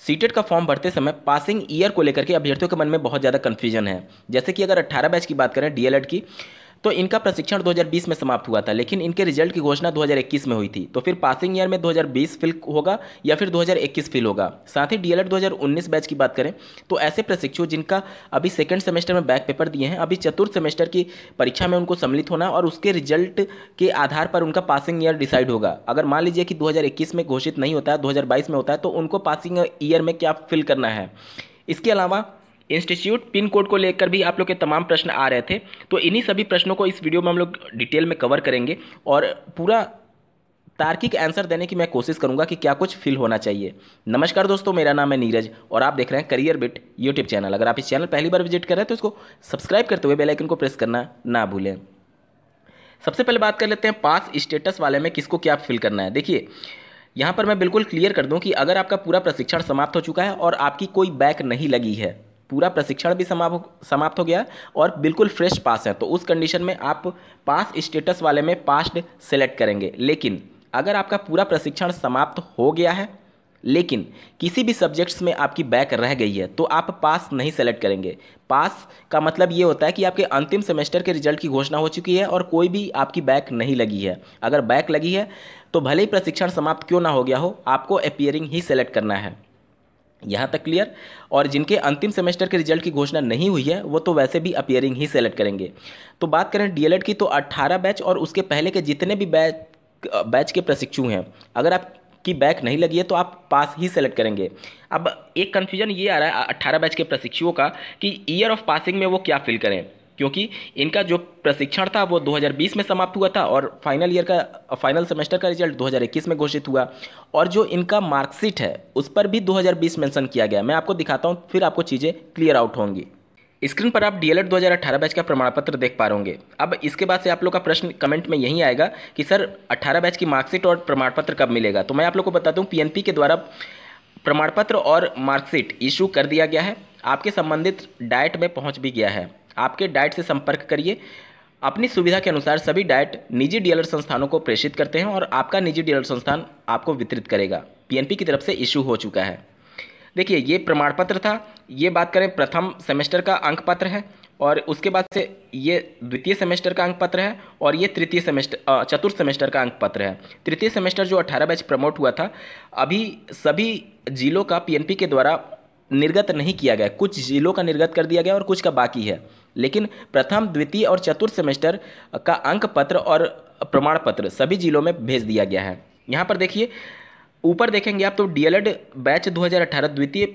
CTET का form भरते समय पासिंग ईयर को लेकर के अभ्यर्थियों के मन में बहुत ज़्यादा कन्फ्यूजन है। जैसे कि अगर 18 बैच की बात करें डीएलएड की, तो इनका प्रशिक्षण 2020 में समाप्त हुआ था, लेकिन इनके रिजल्ट की घोषणा 2021 में हुई थी। तो फिर पासिंग ईयर में 2020 फिल होगा या फिर 2021 फिल होगा। साथ ही डीएलएड 2019 बैच की बात करें तो ऐसे प्रशिक्षु जिनका अभी सेकंड सेमेस्टर में बैक पेपर दिए हैं, अभी चतुर्थ सेमेस्टर की परीक्षा में उनको सम्मिलित होना और उसके रिजल्ट के आधार पर उनका पासिंग ईयर डिसाइड होगा। अगर मान लीजिए कि 2021 में घोषित नहीं होता है, 2022 में होता है, तो उनको पासिंग ईयर में क्या फिल करना है। इसके अलावा इंस्टीट्यूट पिन कोड को लेकर भी आप लोग के तमाम प्रश्न आ रहे थे, तो इन्हीं सभी प्रश्नों को इस वीडियो में हम लोग डिटेल में कवर करेंगे और पूरा तार्किक आंसर देने की मैं कोशिश करूंगा कि क्या कुछ फिल होना चाहिए। नमस्कार दोस्तों, मेरा नाम है नीरज और आप देख रहे हैं करियर बिट यूट्यूब चैनल। अगर आप इस चैनल पहली बार विजिट कर रहे हैं तो इसको सब्सक्राइब करते हुए बेल आइकन को प्रेस करना ना भूलें। सबसे पहले बात कर लेते हैं पास स्टेटस वाले में किसको क्या फिल करना है। देखिए, यहाँ पर मैं बिल्कुल क्लियर कर दूं कि अगर आपका पूरा प्रशिक्षण समाप्त हो चुका है और आपकी कोई बैक नहीं लगी है, पूरा प्रशिक्षण भी समाप्त हो गया और बिल्कुल फ्रेश पास है, तो उस कंडीशन में आप पास स्टेटस वाले में पास्ड सेलेक्ट करेंगे। लेकिन अगर आपका पूरा प्रशिक्षण समाप्त हो गया है लेकिन किसी भी सब्जेक्ट्स में आपकी बैक रह गई है तो आप पास नहीं सेलेक्ट करेंगे। पास का मतलब ये होता है कि आपके अंतिम सेमेस्टर के रिजल्ट की घोषणा हो चुकी है और कोई भी आपकी बैक नहीं लगी है। अगर बैक लगी है तो भले ही प्रशिक्षण समाप्त क्यों ना हो गया हो, आपको अपीयरिंग ही सेलेक्ट करना है। यहाँ तक क्लियर। और जिनके अंतिम सेमेस्टर के रिजल्ट की घोषणा नहीं हुई है वो तो वैसे भी अपीयरिंग ही सेलेक्ट करेंगे। तो बात करें डीएलएड की, तो 18 बैच और उसके पहले के जितने भी बैच के प्रशिक्षु हैं, अगर आपकी बैक नहीं लगी है तो आप पास ही सेलेक्ट करेंगे। अब एक कन्फ्यूजन ये आ रहा है 18 बैच के प्रशिक्षुओं का कि ईयर ऑफ पासिंग में वो क्या फिल करें, क्योंकि इनका जो प्रशिक्षण था वो 2020 में समाप्त हुआ था और फाइनल सेमेस्टर का रिजल्ट 2021 में घोषित हुआ और जो इनका मार्कशीट है उस पर भी 2020 मेंशन किया गया। मैं आपको दिखाता हूं, फिर आपको चीज़ें क्लियर आउट होंगी। स्क्रीन पर आप डीएलएड 2018 बैच का प्रमाण पत्र देख पा होंगे। अब इसके बाद से आप लोग का प्रश्न कमेंट में यही आएगा कि सर 18 बैच की मार्कशीट और प्रमाण पत्र कब मिलेगा। तो मैं आप लोग को बता दूं, पीएनपी के द्वारा प्रमाण पत्र और मार्कशीट इशू कर दिया गया है, आपके संबंधित डाइट में पहुँच भी गया है। आपके डाइट से संपर्क करिए। अपनी सुविधा के अनुसार सभी डाइट निजी डीलर संस्थानों को प्रेषित करते हैं और आपका निजी डीलर संस्थान आपको वितरित करेगा। पीएनपी की तरफ से इशू हो चुका है। देखिए, ये प्रमाण पत्र था। ये बात करें प्रथम सेमेस्टर का अंक पत्र है और उसके बाद से ये द्वितीय सेमेस्टर का अंक पत्र है और ये चतुर्थ सेमेस्टर का अंक पत्र है। तृतीय सेमेस्टर जो 18 बैच प्रमोट हुआ था, अभी सभी जिलों का पीएनपी के द्वारा निर्गत नहीं किया गया। कुछ जिलों का निर्गत कर दिया गया और कुछ का बाकी है, लेकिन प्रथम, द्वितीय और चतुर्थ सेमेस्टर का अंक पत्र और प्रमाण पत्र सभी जिलों में भेज दिया गया है। यहाँ पर देखिए, ऊपर देखेंगे आप तो डीएलएड बैच 2018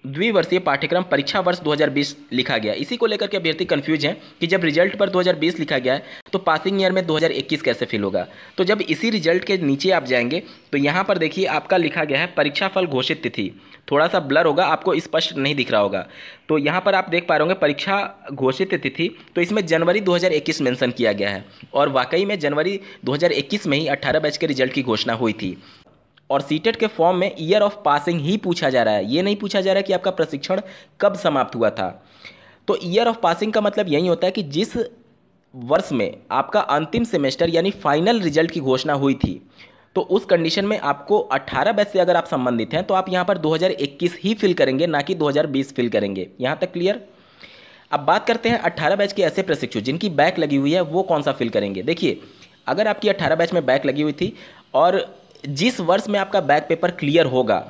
द्विवर्षीय पाठ्यक्रम परीक्षा वर्ष 2020 लिखा गया। इसी को लेकर के अभ्यर्थी कंफ्यूज हैं कि जब रिजल्ट पर 2020 लिखा गया है तो पासिंग ईयर में 2021 कैसे फिल होगा। तो जब इसी रिजल्ट के नीचे आप जाएंगे तो यहाँ पर देखिए आपका लिखा गया है परीक्षा फल घोषित तिथि। थोड़ा सा ब्लर होगा, आपको स्पष्ट नहीं दिख रहा होगा। तो यहाँ पर आप देख पा रहे होंगे परीक्षा घोषित तिथि, तो इसमें जनवरी 2021 मेंशन किया गया है और वाकई में जनवरी 2021 में ही 18 बैच के रिजल्ट की घोषणा हुई थी। और सीटेट के फॉर्म में ईयर ऑफ पासिंग ही पूछा जा रहा है, ये नहीं पूछा जा रहा है कि आपका प्रशिक्षण कब समाप्त हुआ था। तो ईयर ऑफ पासिंग का मतलब यही होता है कि जिस वर्ष में आपका अंतिम सेमेस्टर यानी फाइनल रिजल्ट की घोषणा हुई थी, तो उस कंडीशन में आपको 18 बैच से अगर आप संबंधित हैं तो आप यहाँ पर 2021 ही फिल करेंगे, ना कि 2020 फिल करेंगे। यहाँ तक क्लियर। अब बात करते हैं 18 बैच के ऐसे प्रशिक्षु जिनकी बैक लगी हुई है, वो कौन सा फिल करेंगे। देखिए, अगर आपकी 18 बैच में बैक लगी हुई थी और जिस वर्ष में आपका बैक पेपर क्लियर होगा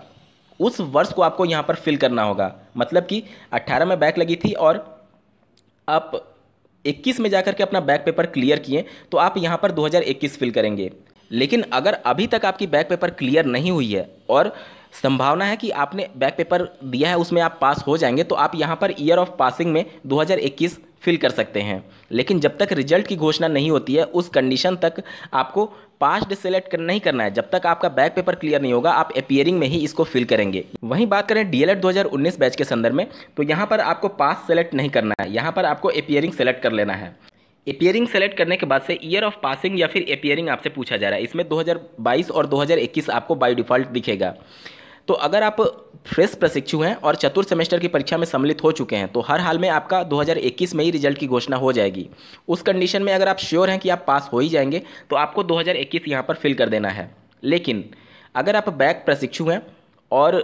उस वर्ष को आपको यहाँ पर फिल करना होगा। मतलब कि 18 में बैक लगी थी और आप 21 में जाकर के अपना बैक पेपर क्लियर किए तो आप यहाँ पर 2021 फिल करेंगे। लेकिन अगर अभी तक आपकी बैक पेपर क्लियर नहीं हुई है और संभावना है कि आपने बैक पेपर दिया है उसमें आप पास हो जाएंगे, तो आप यहाँ पर ईयर ऑफ पासिंग में 2021 फिल कर सकते हैं। लेकिन जब तक रिजल्ट की घोषणा नहीं होती है उस कंडीशन तक आपको पास्ड सेलेक्ट नहीं करना है। जब तक आपका बैक पेपर क्लियर नहीं होगा आप अपीयरिंग में ही इसको फिल करेंगे। वहीं बात करें डीएलएड 2019 बैच के संदर्भ में, तो यहाँ पर आपको पास सेलेक्ट नहीं करना है, यहाँ पर आपको अपीयरिंग सेलेक्ट कर लेना है। अपीयरिंग सेलेक्ट करने के बाद से ईयर ऑफ पासिंग या फिर अपीयरिंग आपसे पूछा जा रहा है। इसमें 2022 और 2021 आपको बाय डिफ़ॉल्ट दिखेगा। तो अगर आप फ्रेश प्रशिक्षु हैं और चतुर्थ सेमेस्टर की परीक्षा में सम्मिलित हो चुके हैं तो हर हाल में आपका 2021 में ही रिजल्ट की घोषणा हो जाएगी। उस कंडीशन में अगर आप श्योर हैं कि आप पास हो ही जाएंगे तो आपको 2021 यहाँ पर फिल कर देना है। लेकिन अगर आप बैक प्रशिक्षु हैं और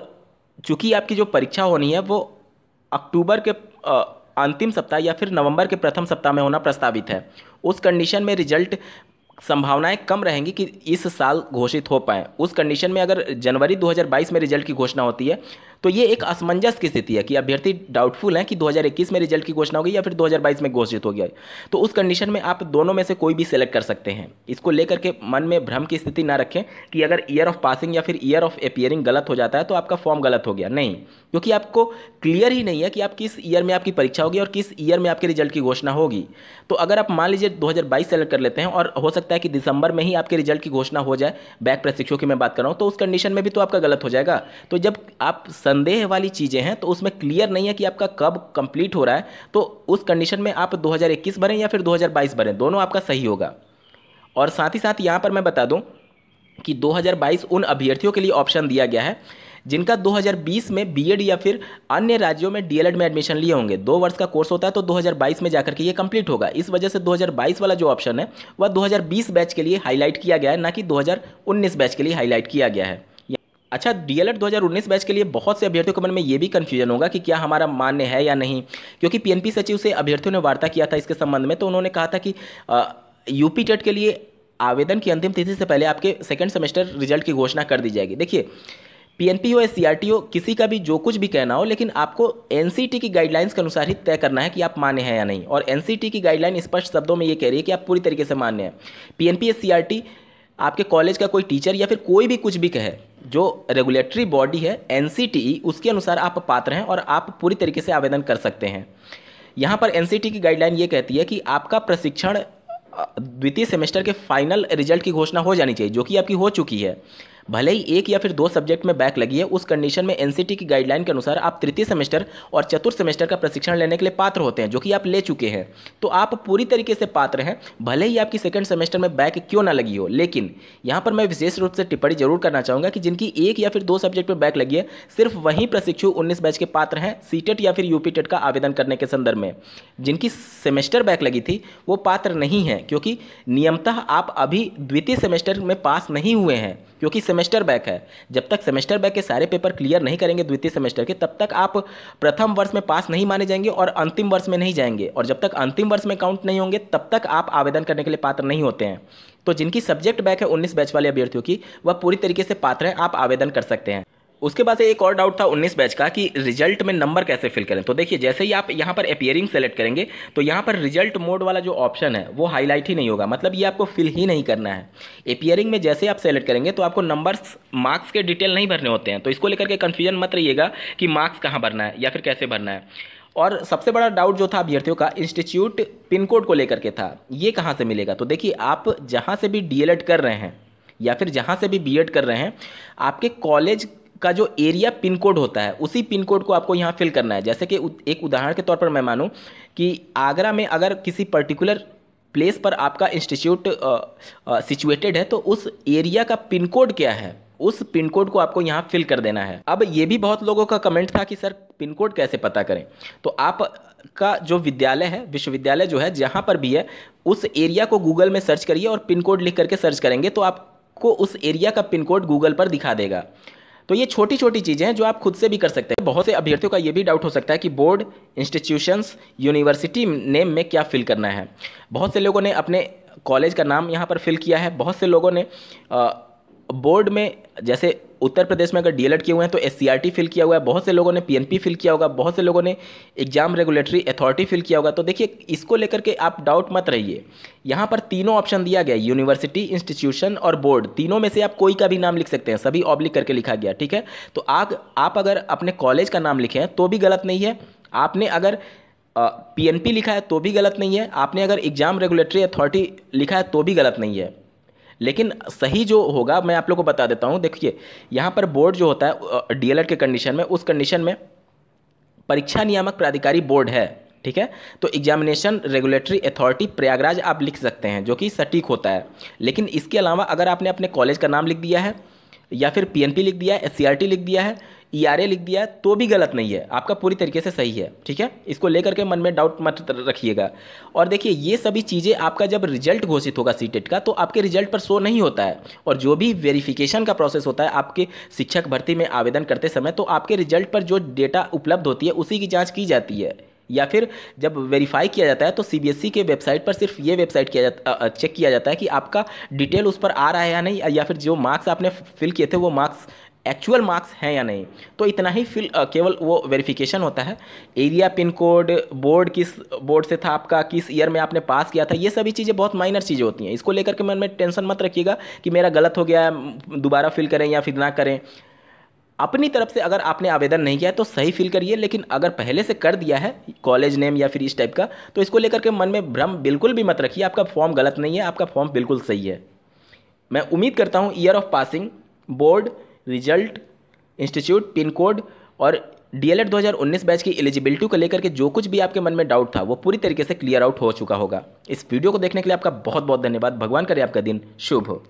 चूंकि आपकी जो परीक्षा होनी है वो अक्टूबर के अंतिम सप्ताह या फिर नवंबर के प्रथम सप्ताह में होना प्रस्तावित है, उस कंडीशन में रिजल्ट संभावनाएं कम रहेंगी कि इस साल घोषित हो पाए। उस कंडीशन में अगर जनवरी 2022 में रिजल्ट की घोषणा होती है तो ये एक असमंजस की स्थिति है कि अभ्यर्थी डाउटफुल हैं कि 2021 में रिजल्ट की घोषणा होगी या फिर 2022 में घोषित हो गया। तो उस कंडीशन में आप दोनों में से कोई भी सेलेक्ट कर सकते हैं। इसको लेकर के मन में भ्रम की स्थिति ना रखें कि अगर ईयर ऑफ पासिंग या फिर ईयर ऑफ अपीयरिंग गलत हो जाता है तो आपका फॉर्म गलत हो गया, नहीं, क्योंकि आपको क्लियर ही नहीं है कि आप किस ईयर में आपकी परीक्षा होगी और किस ईयर में आपके रिजल्ट की घोषणा होगी। तो अगर आप मान लीजिए 2022 सेलेक्ट कर लेते हैं और हो सकता है कि दिसंबर में ही आपके रिजल्ट की घोषणा हो जाए, बैक प्रशिक्षकों की मैं बात कर रहा हूँ, तो उस कंडीशन में भी तो आपका गलत हो जाएगा। तो जब आप संदेह वाली चीज़ें हैं तो उसमें क्लियर नहीं है कि आपका कब कंप्लीट हो रहा है, तो उस कंडीशन में आप 2021 भरें या फिर 2022 भरें, दोनों आपका सही होगा। और साथ ही साथ यहाँ पर मैं बता दूँ कि 2022 उन अभ्यर्थियों के लिए ऑप्शन दिया गया है जिनका 2020 में बीएड या फिर अन्य राज्यों में डीएलएड में एडमिशन लिए होंगे। 2 वर्ष का कोर्स होता है तो 2022 में जाकर के ये कंप्लीट होगा। इस वजह से 2022 वाला जो ऑप्शन है वह 2020 बैच के लिए हाईलाइट किया गया है, ना कि 2019 बैच के लिए हाईलाइट किया गया है। अच्छा, डीएलएड 2019 बैच के लिए बहुत से अभ्यर्थियों के मन में ये भी कन्फ्यूजन होगा कि क्या हमारा मान्य है या नहीं, क्योंकि पीएनपी सचिव से अभ्यर्थियों ने वार्ता किया था इसके संबंध में, तो उन्होंने कहा था कि यूपी टेट के लिए आवेदन की अंतिम तिथि से पहले आपके सेकंड सेमेस्टर रिजल्ट की घोषणा कर दी जाएगी। देखिए, पीएनपी हो या सीआरटी हो, किसी का भी जो कुछ भी कहना हो, लेकिन आपको एनसीटी की गाइडलाइंस के अनुसार ही तय करना है कि आप मान्य हैं या नहीं। और एनसीटी की गाइडलाइन स्पष्ट शब्दों में ये कह रही है कि आप पूरी तरीके से मान्य हैं। पीएनपी या सीआरटी आपके कॉलेज का कोई टीचर या फिर कोई भी कुछ भी कहे, जो रेगुलेटरी बॉडी है एनसीटीई, उसके अनुसार आप पात्र हैं और आप पूरी तरीके से आवेदन कर सकते हैं। यहाँ पर एनसीटी की गाइडलाइन ये कहती है कि आपका प्रशिक्षण द्वितीय सेमेस्टर के फाइनल रिजल्ट की घोषणा हो जानी चाहिए, जो कि आपकी हो चुकी है। भले ही 1 या फिर 2 सब्जेक्ट में बैक लगी है, उस कंडीशन में एनसीटी की गाइडलाइन के अनुसार आप तृतीय सेमेस्टर और चतुर्थ सेमेस्टर का प्रशिक्षण लेने के लिए पात्र होते हैं, जो कि आप ले चुके हैं। तो आप पूरी तरीके से पात्र हैं, भले ही आपकी सेकंड सेमेस्टर में बैक क्यों ना लगी हो। लेकिन यहाँ पर मैं विशेष रूप से टिप्पणी जरूर करना चाहूँगा कि जिनकी 1 या फिर 2 सब्जेक्ट में बैक लगी है, सिर्फ वहीं प्रशिक्षु 19 बैच के पात्र हैं सीटेट या फिर यूपी टेट का आवेदन करने के संदर्भ में। जिनकी सेमेस्टर बैक लगी थी वो पात्र नहीं है, क्योंकि नियमतः आप अभी द्वितीय सेमेस्टर में पास नहीं हुए हैं, क्योंकि सेमेस्टर बैक है। जब तक सेमेस्टर बैक के सारे पेपर क्लियर नहीं करेंगे द्वितीय सेमेस्टर के, तब तक आप प्रथम वर्ष में पास नहीं माने जाएंगे और अंतिम वर्ष में नहीं जाएंगे। और जब तक अंतिम वर्ष में काउंट नहीं होंगे तब तक आप आवेदन करने के लिए पात्र नहीं होते हैं। तो जिनकी सब्जेक्ट बैक है 19 बैच वाले अभ्यर्थियों की, वह पूरी तरीके से पात्र हैं, आप आवेदन कर सकते हैं। उसके बाद से एक और डाउट था 19 बैच का कि रिजल्ट में नंबर कैसे फिल करें। तो देखिए, जैसे ही आप यहाँ पर अपीयरिंग सेलेक्ट करेंगे तो यहाँ पर रिजल्ट मोड वाला जो ऑप्शन है वो हाईलाइट ही नहीं होगा, मतलब ये आपको फिल ही नहीं करना है। अपीयरिंग में जैसे आप सेलेक्ट करेंगे तो आपको नंबर्स, मार्क्स के डिटेल नहीं भरने होते हैं। तो इसको लेकर के कन्फ्यूजन मत रहिएगा कि मार्क्स कहाँ भरना है या फिर कैसे भरना है। और सबसे बड़ा डाउट जो था अभ्यर्थियों का इंस्टीट्यूट पिन कोड को लेकर के था, ये कहाँ से मिलेगा। तो देखिए, आप जहाँ से भी डीएलएड कर रहे हैं या फिर जहाँ से भी बीएड कर रहे हैं, आपके कॉलेज का जो एरिया पिन कोड होता है उसी पिन कोड को आपको यहाँ फिल करना है। जैसे कि एक उदाहरण के तौर पर मैं मानूं कि आगरा में अगर किसी पर्टिकुलर प्लेस पर आपका इंस्टीट्यूट सिचुएटेड है तो उस एरिया का पिन कोड क्या है, उस पिन कोड को आपको यहाँ फिल कर देना है। अब ये भी बहुत लोगों का कमेंट था कि सर पिन कोड कैसे पता करें। तो आपका जो विद्यालय है, विश्वविद्यालय जो है, जहाँ पर भी है, उस एरिया को गूगल में सर्च करिए और पिन कोड लिख करके सर्च करेंगे तो आपको उस एरिया का पिन कोड गूगल पर दिखा देगा। तो ये छोटी छोटी चीज़ें हैं जो आप खुद से भी कर सकते हैं। बहुत से अभ्यर्थियों का ये भी डाउट हो सकता है कि बोर्ड, इंस्टीट्यूशंस, यूनिवर्सिटी नेम में क्या फिल करना है। बहुत से लोगों ने अपने कॉलेज का नाम यहाँ पर फिल किया है, बहुत से लोगों ने बोर्ड में, जैसे उत्तर प्रदेश में अगर डीएलएड किए हुए हैं तो एससीईआरटी फिल किया हुआ है, बहुत से लोगों ने पीएनपी फिल किया होगा, बहुत से लोगों ने एग्जाम रेगुलेटरी अथॉरिटी फिल किया होगा। तो देखिए, इसको लेकर के आप डाउट मत रहिए। यहाँ पर तीनों ऑप्शन दिया गया, यूनिवर्सिटी, इंस्टीट्यूशन और बोर्ड, तीनों में से आप कोई का भी नाम लिख सकते हैं, सभी ऑब्लिक करके लिखा गया, ठीक है। तो आप अगर अपने कॉलेज का नाम लिखे हैं तो भी गलत नहीं है, आपने अगर पीएनपी लिखा है तो भी गलत नहीं है, आपने अगर एग्जाम रेगुलेटरी अथॉरिटी लिखा है तो भी गलत नहीं है। लेकिन सही जो होगा मैं आप लोगों को बता देता हूँ। देखिए, यहाँ पर बोर्ड जो होता है डीएलएड के कंडीशन में, उस कंडीशन में परीक्षा नियामक प्राधिकारी बोर्ड है, ठीक है। तो एग्जामिनेशन रेगुलेटरी अथॉरिटी प्रयागराज आप लिख सकते हैं, जो कि सटीक होता है। लेकिन इसके अलावा अगर आपने अपने कॉलेज का नाम लिख दिया है या फिर पीएनपी लिख दिया है, एससीईआरटी लिख दिया है, ईआरए लिख दिया है, तो भी गलत नहीं है, आपका पूरी तरीके से सही है। ठीक है, इसको लेकर के मन में डाउट मत रखिएगा। और देखिए ये सभी चीज़ें आपका जब रिजल्ट घोषित होगा सीटेट का, तो आपके रिजल्ट पर शो नहीं होता है। और जो भी वेरिफिकेशन का प्रोसेस होता है आपके शिक्षक भर्ती में आवेदन करते समय, तो आपके रिजल्ट पर जो डेटा उपलब्ध होती है उसी की जाँच की जाती है। या फिर जब वेरीफाई किया जाता है तो सीबीएसई के वेबसाइट पर सिर्फ ये वेबसाइट चेक किया जाता है कि आपका डिटेल उस पर आ रहा है या नहीं, या फिर जो मार्क्स आपने फिल किए थे वो मार्क्स एक्चुअल मार्क्स हैं या नहीं। तो इतना ही केवल वो वेरिफिकेशन होता है। एरिया, पिन कोड, बोर्ड किस बोर्ड से था आपका, किस ईयर में आपने पास किया था, ये सभी चीज़ें बहुत माइनर चीज़ें होती हैं। इसको लेकर के मन में टेंशन मत रखिएगा कि मेरा गलत हो गया, दोबारा फिल करें या फिर ना करें। अपनी तरफ से अगर आपने आवेदन नहीं किया है तो सही फिल करिए, लेकिन अगर पहले से कर दिया है कॉलेज नेम या फिर इस टाइप का, तो इसको लेकर के मन में भ्रम बिल्कुल भी मत रखिए। आपका फॉर्म गलत नहीं है, आपका फॉर्म बिल्कुल सही है। मैं उम्मीद करता हूँ year of passing, board, result, institute, pin code और डीएलएड 2019 बैच की एलिजिबिलिटी को लेकर के जो कुछ भी आपके मन में डाउट था वो पूरी तरीके से क्लियर आउट हो चुका होगा। इस वीडियो को देखने के लिए आपका बहुत बहुत धन्यवाद। भगवान करे आपका दिन शुभ हो।